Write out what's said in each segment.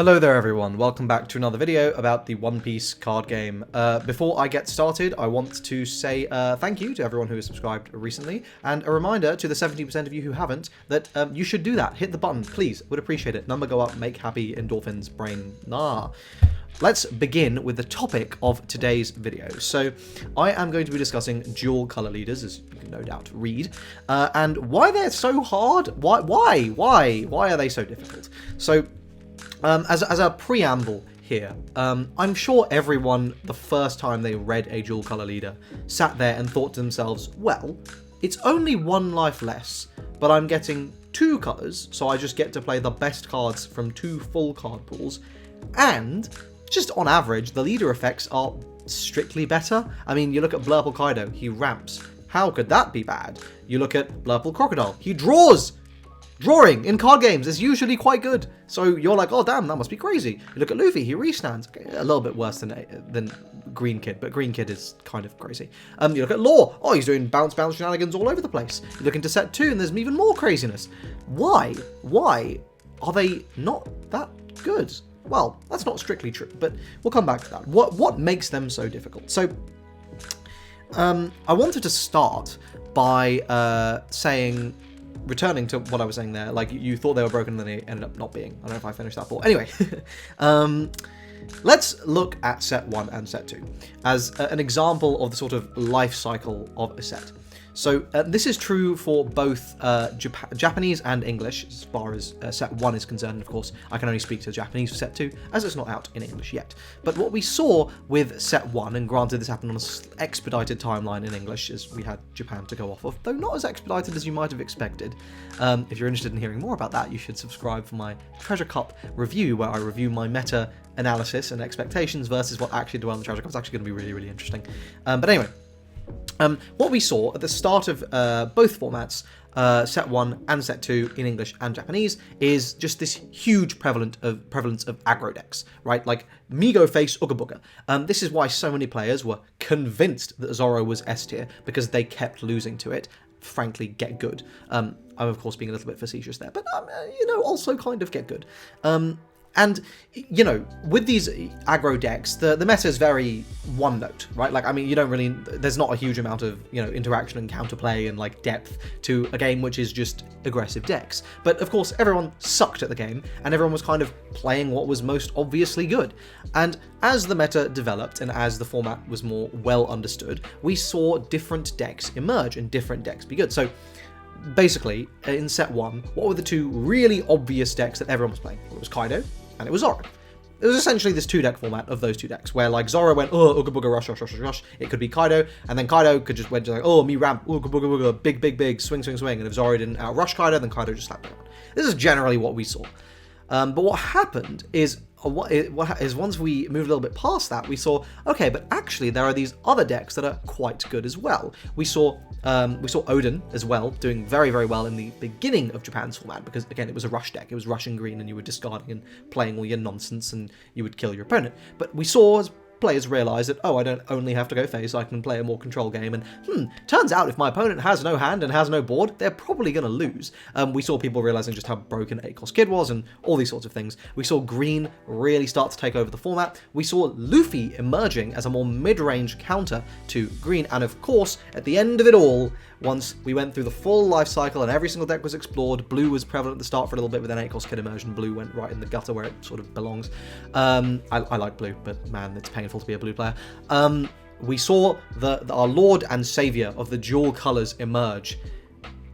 Hello there everyone, welcome back to another video about the One Piece card game. Before I get started, I want to say thank you to everyone who has subscribed recently, and a reminder to the 70% of you who haven't, that you should do that. Hit the button, please, would appreciate it. Number go up, make happy, endorphins, brain, nah. Let's begin with the topic of today's video. So, I am going to be discussing dual color leaders, as you can no doubt read, and why they're so hard. Why are they so difficult? So, as a preamble here, I'm sure everyone, the first time they read a dual color leader, sat there and thought to themselves, well, it's only one life less, but I'm getting two colors, so I just get to play the best cards from two full card pools, and just on average, the leader effects are strictly better. I mean, you look at Blurple Kaido, he ramps. How could that be bad? You look at Blurple Crocodile, he draws! Drawing in card games is usually quite good, so you're like, oh damn, that must be crazy. You look at Luffy, he restands. Okay, a little bit worse than Green Kid, but Green Kid is kind of crazy. You look at Law, oh, he's doing bounce shenanigans all over the place. You look into set 2 and there's even more craziness. Why are they not that good? Well, that's not strictly true, but we'll come back to that. What makes them so difficult? So, I wanted to start by returning to what I was saying there, like you thought they were broken and then they ended up not being. I don't know if I finished that thought. Anyway, let's look at set 1 and set 2 as an example of the sort of life cycle of a set. So this is true for both Japanese and English as far as set 1 is concerned. Of course, I can only speak to Japanese for set 2 as it's not out in English yet. But what we saw with set 1, and granted this happened on an expedited timeline in English as we had Japan to go off of, though not as expedited as you might have expected. If you're interested in hearing more about that, you should subscribe for my Treasure Cup review, where I review my meta analysis and expectations versus what actually dwell in the Treasure Cup. It's actually going to be really, really interesting. But anyway, what we saw at the start of both formats, set 1 and set 2 in English and Japanese, is just this huge prevalence of aggro decks, right? Like Migo face Ugabuga. This is why so many players were convinced that Zoro was S tier, because they kept losing to it. Frankly, get good. I'm of course being a little bit facetious there, but also kind of get good. And, with these aggro decks, the meta is very one-note, right? Like, I mean, there's not a huge amount of, interaction and counterplay and, like, depth to a game which is just aggressive decks. But, of course, everyone sucked at the game, and everyone was kind of playing what was most obviously good. And as the meta developed, and as the format was more well understood, we saw different decks emerge and different decks be good. So, basically, in set 1, what were the two really obvious decks that everyone was playing? Well, it was Kaido, and it was Zoro. It was essentially this two-deck format of those two decks, where like Zoro went, oh, Ooga Booga, rush. It could be Kaido, and then Kaido could just went to like, oh, me ramp, Ooga Booga Booga, big, swing. And if Zoro didn't outrush Kaido, then Kaido just slapped down. This is generally what we saw. But what happened is, once we moved a little bit past that, we saw, okay, but actually there are these other decks that are quite good as well. We saw Odin as well doing very, very well in the beginning of Japan's format, because again, it was a rush deck. It was rushing green, and you were discarding and playing all your nonsense, and you would kill your opponent. But we saw as players realize that, oh, I don't only have to go face, I can play a more control game, and turns out if my opponent has no hand and has no board, they're probably going to lose. We saw people realizing just how broken AiboYT Kid was and all these sorts of things. We saw green really start to take over the format. We saw Luffy emerging as a more mid-range counter to green, and of course, at the end of it all, once we went through the full life cycle and every single deck was explored, blue was prevalent at the start for a little bit, but then AiboYT Kid immersion, blue went right in the gutter where it sort of belongs. I like blue, but man, it's painful to be a blue player. We saw our lord and savior of the dual colors emerge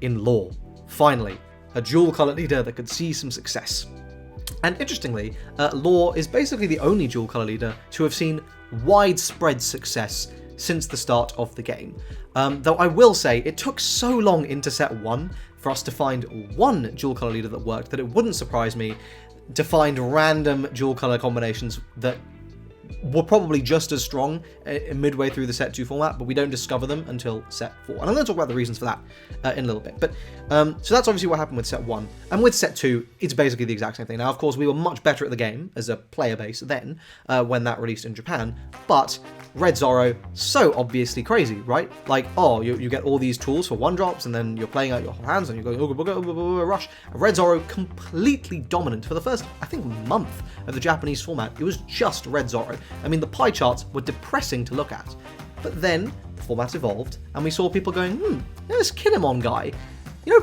in Law. Finally, a dual color leader that could see some success. And interestingly, Law is basically the only dual color leader to have seen widespread success since the start of the game. Though I will say, it took so long into set 1 for us to find one dual color leader that worked that it wouldn't surprise me to find random dual color combinations that were probably just as strong midway through the set 2 format, but we don't discover them until set 4. And I'm going to talk about the reasons for that in a little bit. But so that's obviously what happened with set 1. And with set 2, it's basically the exact same thing. Now, of course, we were much better at the game as a player base then when that released in Japan, but Red Zorro, so obviously crazy, right? Like, oh, you get all these tools for 1-drops, and then you're playing out your hands, and you're going, ooga booga, ooga booga, rush. And Red Zorro, completely dominant for the first, I think, month of the Japanese format. It was just Red Zorro. I mean, the pie charts were depressing to look at. But then, the format evolved, and we saw people going, this Kinemon guy,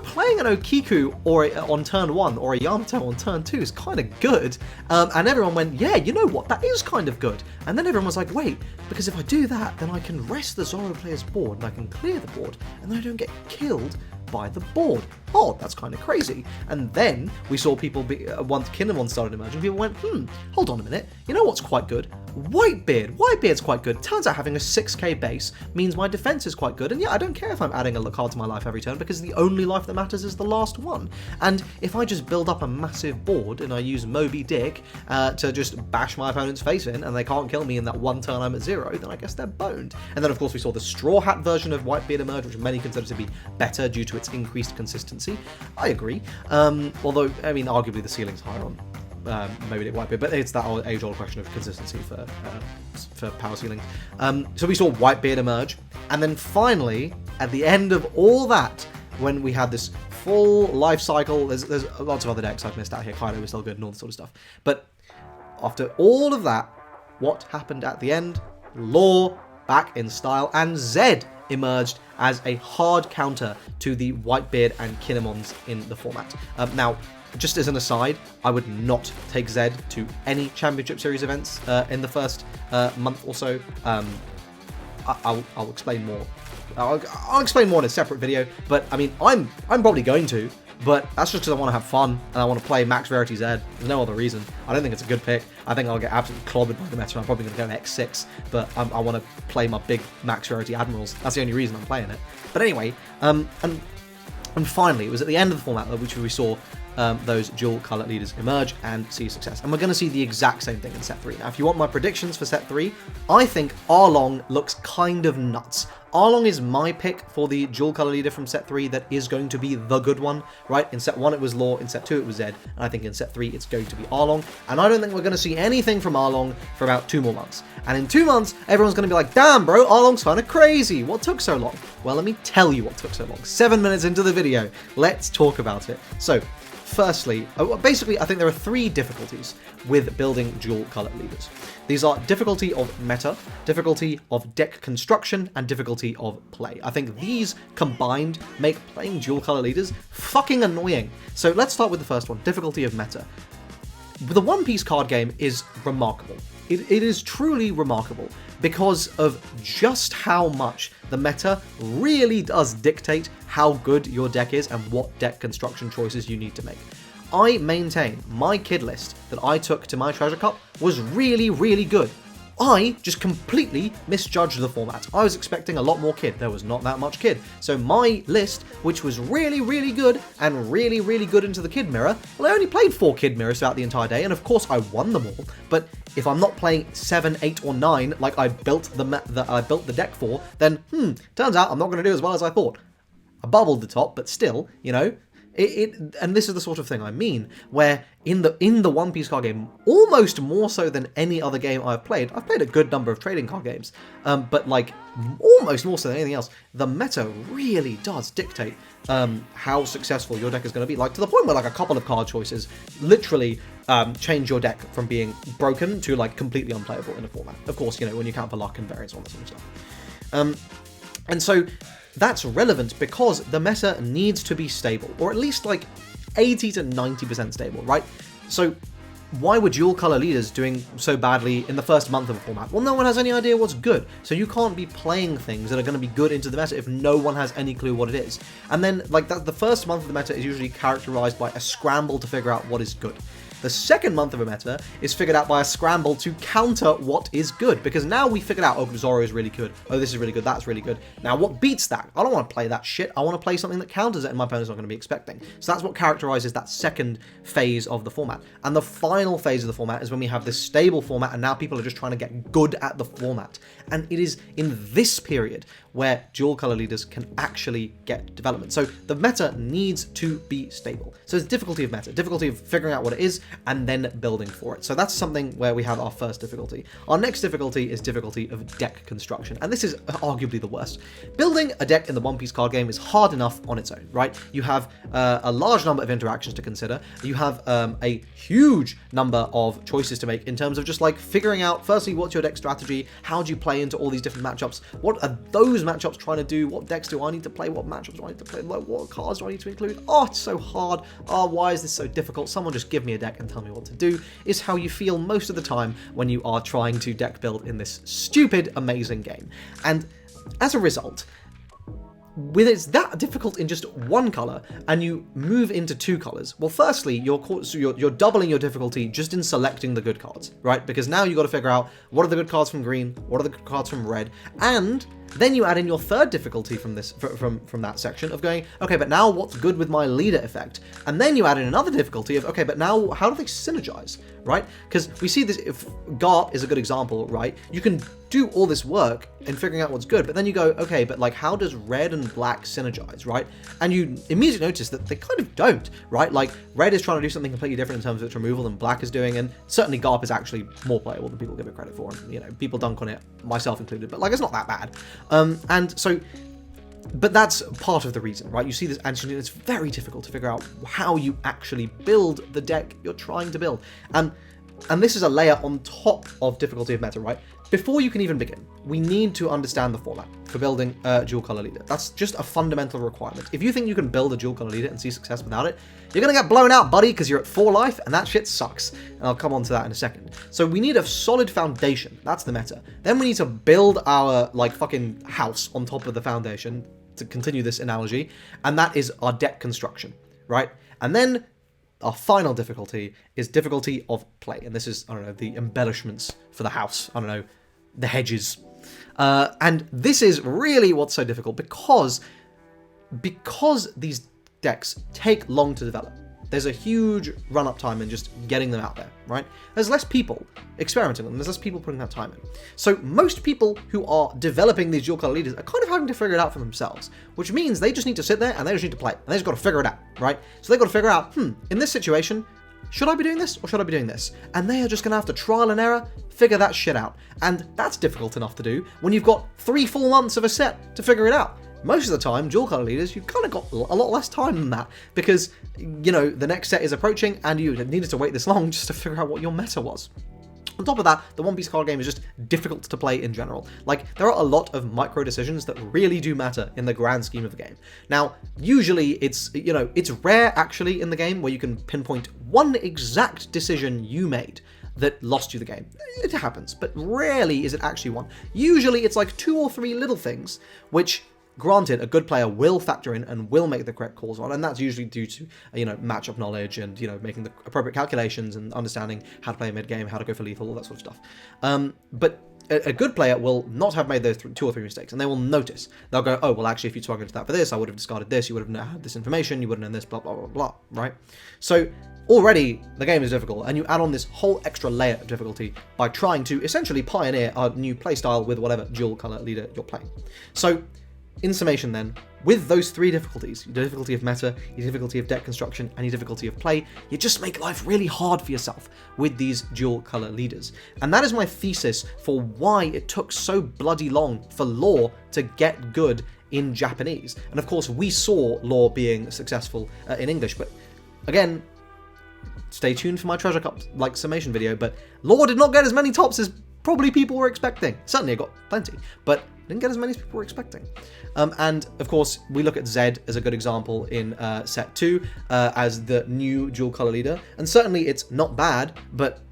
playing an Okiku on turn 1 or a Yamato on turn 2 is kind of good. And everyone went, yeah, you know what, that is kind of good. And then everyone was like, wait, because if I do that, then I can rest the Zorro player's board and I can clear the board and then I don't get killed by the board. Oh, that's kind of crazy. And then we saw people, once Kinemon started emerging, people went, hold on a minute, you know what's quite good? Whitebeard. Whitebeard's quite good. Turns out having a 6k base means my defense is quite good. And yeah, I don't care if I'm adding a card to my life every turn because the only life that matters is the last one. And if I just build up a massive board and I use Moby Dick to just bash my opponent's face in and they can't kill me in that one turn I'm at 0, then I guess they're boned. And then of course we saw the Straw Hat version of Whitebeard emerge, which many consider to be better due to its increased consistency. I agree. Although, I mean, arguably the ceiling's higher on Moby Dick Whitebeard, but it's that age-old question of consistency for power ceilings. So we saw Whitebeard emerge, and then finally, at the end of all that, when we had this full life cycle, there's lots of other decks I've missed out here. Kaido was still good and all this sort of stuff. But after all of that, what happened at the end? Law back in style, and Zed emerged as a hard counter to the Whitebeard and Kinemons in the format. Now, just as an aside, I would not take Zed to any Championship Series events in the first month or so. I'll explain more. I'll explain more in a separate video, but I mean, I'm probably going to, but that's just because I want to have fun and I want to play Max Rarity Zed. There's no other reason. I don't think it's a good pick. I think I'll get absolutely clobbered by the meta. I'm probably going to go X6, but I want to play my big Max Rarity Admirals. That's the only reason I'm playing it. But anyway, and finally, it was at the end of the format which we saw those dual colour leaders emerge and see success. And we're going to see the exact same thing in set 3. Now, if you want my predictions for set 3, I think Arlong looks kind of nuts. Arlong is my pick for the dual colour leader from set 3 that is going to be the good one, right? In set 1 it was Law, in set 2 it was Zed, and I think in set 3 it's going to be Arlong. And I don't think we're going to see anything from Arlong for about 2 more months. And in 2 months, everyone's going to be like, damn bro, Arlong's kind of crazy. What took so long? Well, let me tell you what took so long. 7 minutes into the video, let's talk about it. So, firstly, basically, I think there are 3 difficulties with building dual colour leaders. These are difficulty of meta, difficulty of deck construction, and difficulty of play. I think these combined make playing dual colour leaders fucking annoying. So let's start with the first one, difficulty of meta. The One Piece card game is remarkable. It is truly remarkable because of just how much the meta really does dictate how good your deck is and what deck construction choices you need to make. I maintain my kid list that I took to my Treasure Cup was really, really good. I just completely misjudged the format. I was expecting a lot more kid. There was not that much kid. So my list, which was really, really good and really, really good into the kid mirror, well, I only played 4 kid mirrors throughout the entire day, and of course I won them all. But if I'm not playing 7, 8, or 9 like I built the deck for, then turns out I'm not going to do as well as I thought. I bubbled the top, but still, you know. And this is the sort of thing I mean, where in the One Piece card game, almost more so than any other game I've played a good number of trading card games, but like almost more so than anything else, the meta really does dictate how successful your deck is going to be, like to the point where like a couple of card choices literally change your deck from being broken to like completely unplayable in a format. Of course, you know, when you count for luck and variance and all that sort of stuff. And so that's relevant because the meta needs to be stable, or at least like 80 to 90% stable, right? So why were dual color leaders doing so badly in the first month of a format? Well, no one has any idea what's good, so you can't be playing things that are going to be good into the meta if no one has any clue what it is. And then like the first month of the meta is usually characterized by a scramble to figure out what is good. The second month of a meta is figured out by a scramble to counter what is good, because now we figured out, oh, Zoro is really good, oh, this is really good, that's really good. Now what beats that? I don't want to play that shit. I want to play something that counters it and my opponent's not going to be expecting. So that's what characterizes that second phase of the format. And the final phase of the format is when we have this stable format, and now people are just trying to get good at the format. And it is in this period where dual color leaders can actually get development. So the meta needs to be stable. So it's difficulty of meta, difficulty of figuring out what it is and then building for it. So that's something where we have our first difficulty. Our next difficulty is difficulty of deck construction. And this is arguably the worst. Building a deck in the One Piece card game is hard enough on its own, right? You have a large number of interactions to consider. You have a huge number of choices to make in terms of just like figuring out, firstly, what's your deck strategy? How do you play into all these different matchups? What are those matchups trying to do? What decks do I need to play? What matchups do I need to play? Like, what cards do I need to include? Oh, it's so hard. Oh, why is this so difficult? Someone just give me a deck and tell me what to do, is how you feel most of the time when you are trying to deck build in this stupid, amazing game. And as a result, when it's that difficult in just one color and you move into two colors, well, firstly, you're doubling your difficulty just in selecting the good cards, right? Because now you've got to figure out what are the good cards from green, what are the good cards from red, and then you add in your third difficulty from this from that section of going, okay, but now what's good with my leader effect? And then you add in another difficulty of, okay, but now how do they synergize, right? Because we see this, if Garp is a good example, right? You can do all this work in figuring out what's good, but then you go, okay, but like how does red and black synergize, right? And you immediately notice that they kind of don't, right? Like red is trying to do something completely different in terms of its removal than black is doing, and certainly Garp is actually more playable than people give it credit for, and you know, people dunk on it, myself included, but like it's not that bad. And so, but that's part of the reason, right? You see this, and it's very difficult to figure out how you actually build the deck you're trying to build. And this is a layer on top of difficulty of meta, right? Before you can even begin, we need to understand the format for building a dual color leader. That's just a fundamental requirement. If you think you can build a dual color leader and see success without it, you're gonna get blown out, buddy, because you're at 4 life, and that shit sucks. And I'll come on to that in a second. So we need a solid foundation. That's the meta. Then we need to build our, like, fucking house on top of the foundation, to continue this analogy, and that is our deck construction, right? And then our final difficulty is difficulty of play. And this is, I don't know, the embellishments for the house. I don't know, the hedges. And this is really what's so difficult because these decks take long to develop. There's a huge run-up time in just getting them out there, right? There's less people experimenting with them. There's less people putting that time in. So most people who are developing these dual color leaders are kind of having to figure it out for themselves, which means they just need to sit there and they just need to play. And they just got to figure it out, right? So they've got to figure out, in this situation, should I be doing this or should I be doing this? And they are just going to have to trial and error, figure that shit out. And that's difficult enough to do when you've got 3 full months of a set to figure it out. Most of the time, dual color leaders, you've kind of got a lot less time than that because, you know, the next set is approaching and you needed to wait this long just to figure out what your meta was. On top of that, the One Piece card game is just difficult to play in general. Like, there are a lot of micro decisions that really do matter in the grand scheme of the game. Now, usually it's, you know, it's rare actually in the game where you can pinpoint one exact decision you made that lost you the game. It happens, but rarely is it actually one. Usually it's like 2 or 3 little things which, granted, a good player will factor in and will make the correct calls on, and that's usually due to, you know, matchup knowledge and, you know, making the appropriate calculations and understanding how to play mid-game, how to go for lethal, all that sort of stuff. But a good player will not have made those 2 or 3 mistakes, and they will notice. They'll go, oh, well, actually, if you swung into that for this, I would have discarded this, you would have had this information, you would have known this, blah, blah, blah, blah, right? So already the game is difficult, and you add on this whole extra layer of difficulty by trying to essentially pioneer a new playstyle with whatever dual color leader you're playing. So, in summation then, with those 3 difficulties, your difficulty of meta, your difficulty of deck construction, and your difficulty of play, you just make life really hard for yourself with these dual color leaders. And that is my thesis for why it took so bloody long for lore to get good in Japanese. And of course, we saw lore being successful in English, but again, stay tuned for my Treasure Cup like summation video, but lore did not get as many tops as probably people were expecting. Certainly it got plenty, but didn't get as many as people were expecting. And of course, we look at Zed as a good example in set 2 as the new dual color leader. And certainly it's not bad, but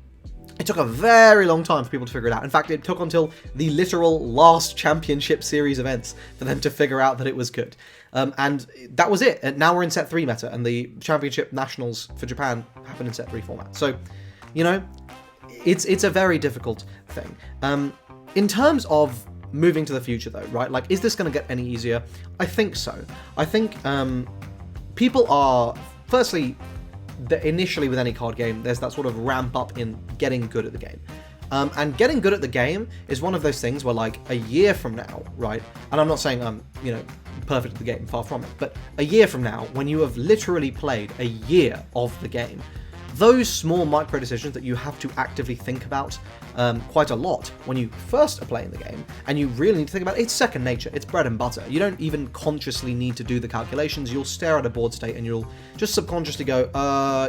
it took a very long time for people to figure it out. In fact, it took until the literal last championship series events for them to figure out that it was good. And that was it. And now we're in set 3 meta, and the championship nationals for Japan happen in set 3 format. So, you know, it's a very difficult thing. In terms of moving to the future, though, right? Like, is this going to get any easier? I think so. I think people are, firstly, initially with any card game, there's that sort of ramp up in getting good at the game. And getting good at the game is one of those things where, like, a year from now, right? And I'm not saying I'm, you know, perfect at the game, far from it, but a year from now, when you have literally played a year of the game, those small micro decisions that you have to actively think about quite a lot when you first are playing the game, and you really need to think about it, it's second nature, it's bread and butter. You don't even consciously need to do the calculations. You'll stare at a board state and you'll just subconsciously go,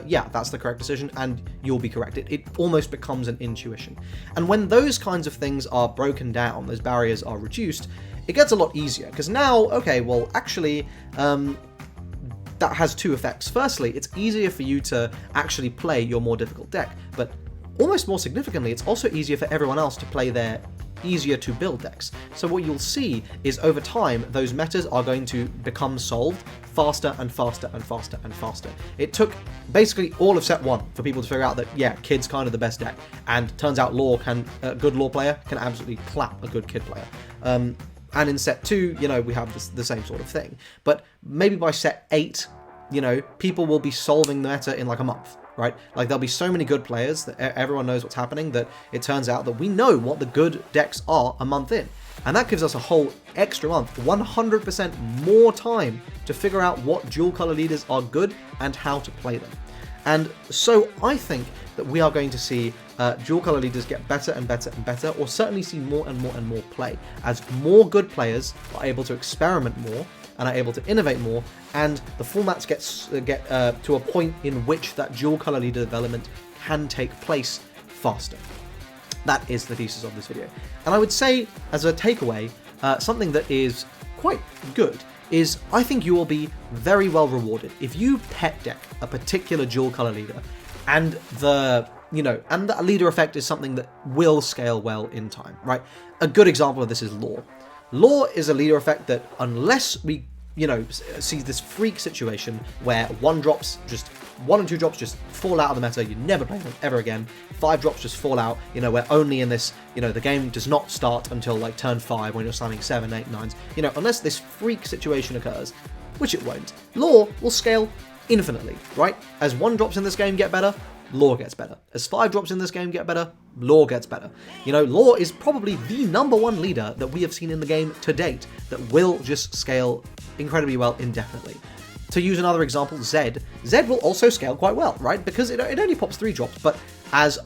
yeah, that's the correct decision, and you'll be correct. It almost becomes an intuition. And when those kinds of things are broken down, those barriers are reduced, it gets a lot easier, because now, okay, well, actually, that has two effects. Firstly, it's easier for you to actually play your more difficult deck, but almost more significantly, it's also easier for everyone else to play their easier to build decks. So what you'll see is over time, those metas are going to become solved faster and faster and faster and faster. It took basically all of set 1 for people to figure out that, yeah, Kid's kind of the best deck, and turns out a good Law player can absolutely clap a good Kid player. And in set 2, you know, we have the same sort of thing. But maybe by set 8, you know, people will be solving the meta in like a month, right? Like, there'll be so many good players that everyone knows what's happening that it turns out that we know what the good decks are a month in. And that gives us a whole extra month, 100% more time to figure out what dual color leaders are good and how to play them. And so I think that we are going to see dual color leaders get better and better and better, or certainly see more and more and more play, as more good players are able to experiment more and are able to innovate more, and the formats get to a point in which that dual color leader development can take place faster. That is the thesis of this video. And I would say, as a takeaway, something that is quite good is I think you will be very well rewarded if you pet deck a particular dual color leader, and the leader effect is something that will scale well in time, right? A good example of this is Law. Law is a leader effect that, unless we, you know, see this freak situation where 1 and 2 drops just fall out of the meta, you never play them ever again, 5 drops just fall out, you know, we're only in this, you know, the game does not start until like turn 5 when you're slamming 7, 8, 9s, you know, unless this freak situation occurs, which it won't, Law will scale infinitely, right? As 1 drops in this game get better, Law gets better. As 5 drops in this game get better, Law gets better. You know, Law is probably the #1 leader that we have seen in the game to date that will just scale incredibly well indefinitely. To use another example, Zed will also scale quite well, right? Because it only pops 3 drops, but as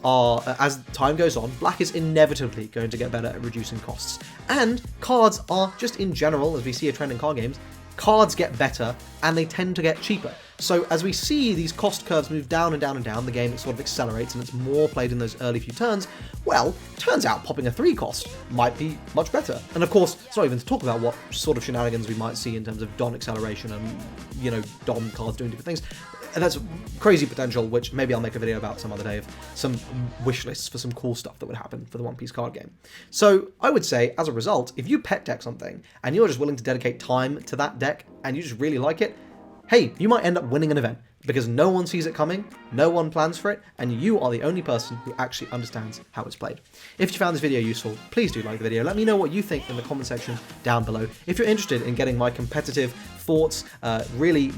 time goes on, Black is inevitably going to get better at reducing costs. And cards are just in general, as we see a trend in card games, cards get better and they tend to get cheaper. So as we see these cost curves move down and down and down, the game sort of accelerates and it's more played in those early few turns. Well, turns out popping a 3 cost might be much better. And of course, it's not even to talk about what sort of shenanigans we might see in terms of Don acceleration and, you know, Don cards doing different things. And that's crazy potential, which maybe I'll make a video about some other day, of some wish lists for some cool stuff that would happen for the One Piece card game. So I would say, as a result, if you pet deck something and you're just willing to dedicate time to that deck and you just really like it, hey, you might end up winning an event, because no one sees it coming, no one plans for it, and you are the only person who actually understands how it's played. If you found this video useful, please do like the video. Let me know what you think in the comment section down below. If you're interested in getting my competitive thoughts, really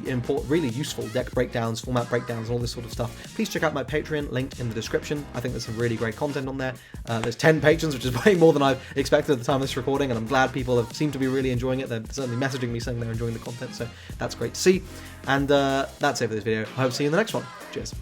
useful deck breakdowns, format breakdowns, and all this sort of stuff, please check out my Patreon, linked in the description. I think there's some really great content on there. There's 10 patrons, which is way more than I expected at the time of this recording, and I'm glad people seem to be really enjoying it. They're certainly messaging me saying they're enjoying the content, so that's great to see. And that's it for this video. I hope to see you in the next one. Cheers.